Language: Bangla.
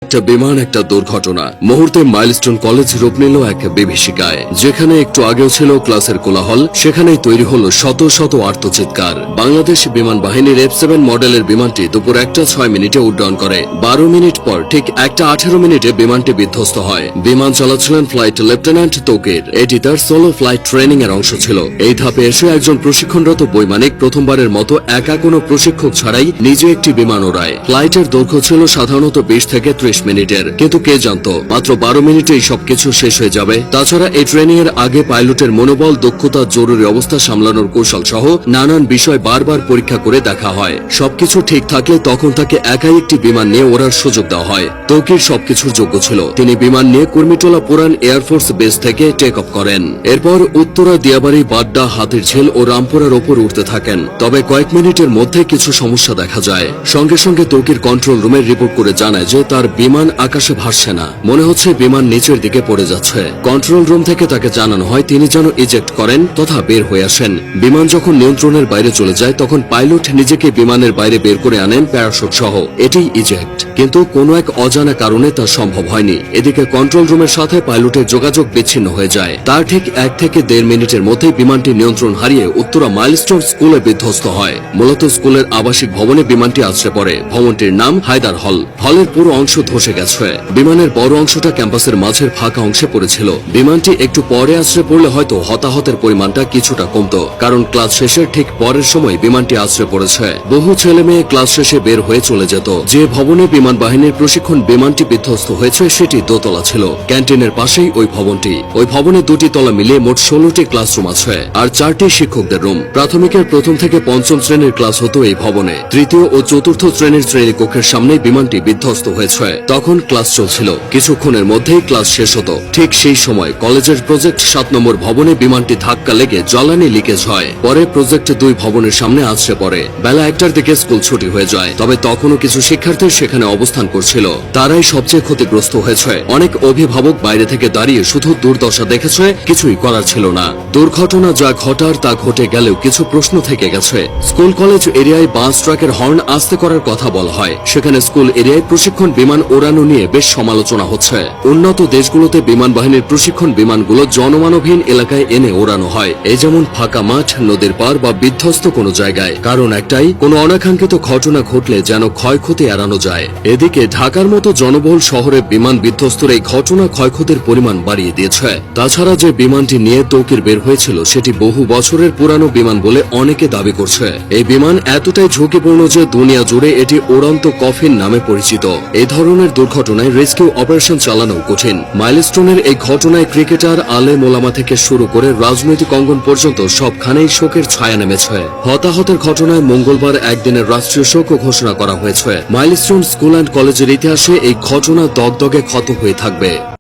একটা বিমান একটা দুর্ঘটনা মুহূর্তে মাইলস্টোন কলেজ রূপ নিল এক বিভীষিকায়। যেখানে একটু আগেও ছিল ক্লাসের কোলাহল, সেখানেই তৈরি হলো শত শত আর্তচিৎকার। বাংলাদেশ বিমান বাহিনীর F7 মডেলের বিমানটি দুপুর 1:06 উড্ডয়ন করে। 12 মিনিট পর ঠিক 1:18 বিমানটি বিধ্বস্ত হয়। বিমান চালাচ্ছিলেন ফ্লাইট লেফটেন্যান্ট তৌকির। এটি তার সোলো ফ্লাইট ট্রেনিং এর অংশ ছিল। এই ধাপে এসে একজন প্রশিক্ষণরত বৈমানিক প্রথমবারের মতো একা কোনো প্রশিক্ষক ছাড়াই নিজে একটি বিমান ওড়ায়। ফ্লাইটের দৈর্ঘ্য ছিল সাধারণত 20 থেকে 30 মিনিটের, কিন্তু কে জানতো মাত্র 12 মিনিটেই সবকিছু শেষ হয়ে যাবে। তাছাড়া এই ট্রেনিং এর আগে পাইলটের মনোবল, দক্ষতা, জরুরি অবস্থা সামলানোর কৌশল সহ নানান বিষয় বারবার পরীক্ষা করে দেখা হয়। সবকিছু ঠিক থাকলে তখন তাকে একাই একটি বিমান নিয়ে ওড়ার সুযোগ দেওয়া হয়। তৌকির সবকিছুর যোগ্য ছিল। তিনি বিমান নিয়ে কুর্মিটোলা পুরান এয়ারফোর্স বেস থেকে টেক অফ করেন। এরপর উত্তরা, দিয়াবাড়ি, বাড্ডা, হাতিরঝিল ও রামপুরার ওপর উঠতে থাকেন। তবে কয়েক মিনিটের মধ্যে কিছু সমস্যা দেখা যায়। সঙ্গে সঙ্গে তৌকির কন্ট্রোল রুমে রিপোর্ট করে জানায় যে তার বিমান আকাশে ভাসছে না, মনে হচ্ছে বিমান নিচের দিকে পড়ে যাচ্ছে। কন্ট্রোল রুম থেকে তাকে জানানো হয় তিনি যেন ইজেক্ট করেন তথা বের হয়ে আসেন। বিমান যখন নিয়ন্ত্রণের বাইরে চলে যায় তখন পাইলট নিজেকে বিমানের বাইরে বের করে আনেন প্যারাশুট সহ। এটি ইজেক্ট, কিন্তু কোনো এক অজানা কারণে তা সম্ভব হয়নি। এদিকে কন্ট্রোল রুমের সাথে পাইলটের যোগাযোগ বিচ্ছিন্ন হয়ে যায়। তার ঠিক 1 থেকে 1.5 মিনিটের মধ্যে বিমানটি নিয়ন্ত্রণ হারিয়ে উত্তরা মাইলস্টোন স্কুলে বিধ্বস্ত হয়। মূলত স্কুলের আবাসিক ভবনে বিমানটি আছড়ে পড়ে। ভবনটির নাম হায়দার হল। হলের পুরো অংশ ধসে গেছে। বিমানের বড় অংশটা ক্যাম্পাসের মাঝের ফাঁকা অংশে পড়েছিল। বিমানটি একটু পরে আছড়ে পড়লে হয়তো হতাহতের পরিমাণটা কিছুটা কমতো, কারণ ক্লাস শেষের ঠিক পরের সময় বিমানটি আছড়ে পড়েছে। বহু ছেলে মেয়ে ক্লাস শেষে বের হয়ে চলে যেত। যে ভবনে বিমান বাহিনীর প্রশিক্ষণ বিমানটি বিধ্বস্ত হয়েছে সেটি দোতলা ছিল। ক্যান্টিনের পাশেই ওই ভবনটি। ওই ভবনে 2টি তলা মিলিয়ে মোট 16টি ক্লাসরুম আছে আর 4টি শিক্ষকদের রুম। প্রাথমিকের 1ম থেকে 5ম শ্রেণীর ক্লাস হতো এই ভবনে। 3য় ও 4র্থ শ্রেণীর শ্রেণীকক্ষের সামনে বিমানটি বিধ্বস্ত হয়েছে। তখন ক্লাস চলছিল। কিছুক্ষণের মধ্যেই ক্লাস শেষ হতো। ঠিক সেই সময় কলেজের প্রজেক্ট 7 নম্বর ভবনে বিমানটি ধাক্কা লেগে জ্বালানি লিকেজ হয়। পরে প্রজেক্ট 2 ভবনের সামনে আছড়ে পড়ে। বেলা 1টার দিকে স্কুল ছুটি হয়ে যায়। তবে তখনও কিছু শিক্ষার্থী সেখানে অবস্থান করছিল। তারাই সবচেয়ে ক্ষতিগ্রস্ত হয়েছে। অনেক অভিভাবক বাইরে থেকে দাঁড়িয়ে শুধু দুর্দশা দেখেছে, কিছুই করার ছিল না। দুর্ঘটনা যা ঘটার তা ঘটে গেলেও কিছু প্রশ্ন থেকে গেছে। স্কুল কলেজ এরিয়ায় বাস ট্রাকের হর্ন আস্তে করার কথা বলা হয়। সেখানে স্কুল এরিয়ায় প্রশিক্ষণ বিমান ওড়ানো নিয়ে বেশ সমালোচনা হচ্ছে। উন্নত দেশগুলোতে বিমান বাহিনীর প্রশিক্ষণ বিমানগুলো জনমানবহীন এলাকায় এনে ওড়ানো হয়, এই যেমন ফাঁকা মাঠ, নদীর পার বা বিধ্বস্ত কোনো জায়গায়। কারণ একটাই, কোনো অনাকাঙ্ক্ষিত ঘটনা ঘটলে যেন ক্ষয়ক্ষতি এড়ানো যায়। এদিকে ঢাকার মতো জনবহুল শহরে বিমান বিধ্বস্তের এই ঘটনা ক্ষয়ক্ষতির পরিমাণ বাড়িয়ে দিয়েছে। তাছাড়া যে বিমানটি নিয়ে তৌকির বের হয়েছিল সেটি বহু বছরের পুরানো বিমান বলে অনেকে দাবি করছে। এই বিমান এতটাই ঝুঁকিপূর্ণ যে দুনিয়া জুড়ে এটি উড়ন্ত কফিন নামে পরিচিত। এই ধরনের দুর্ঘটনায় রেস্কিউ অপারেশন চালানো কঠিন। মাইলস্টোনের এই ঘটনায় ক্রিকেটার, আলেম ওলামা থেকে শুরু করে রাজনৈতিক অঙ্গন পর্যন্ত সবখানেই শোকের ছায়া নেমেছে। হতাহতের ঘটনায় মঙ্গলবার একদিনের রাষ্ট্রীয় শোক ঘোষণা করা হয়েছে। মাইলস্টোন স্কুল অ্যান্ড কলেজের ইতিহাসে এই ঘটনা দগদগে ক্ষত হয়ে থাকবে।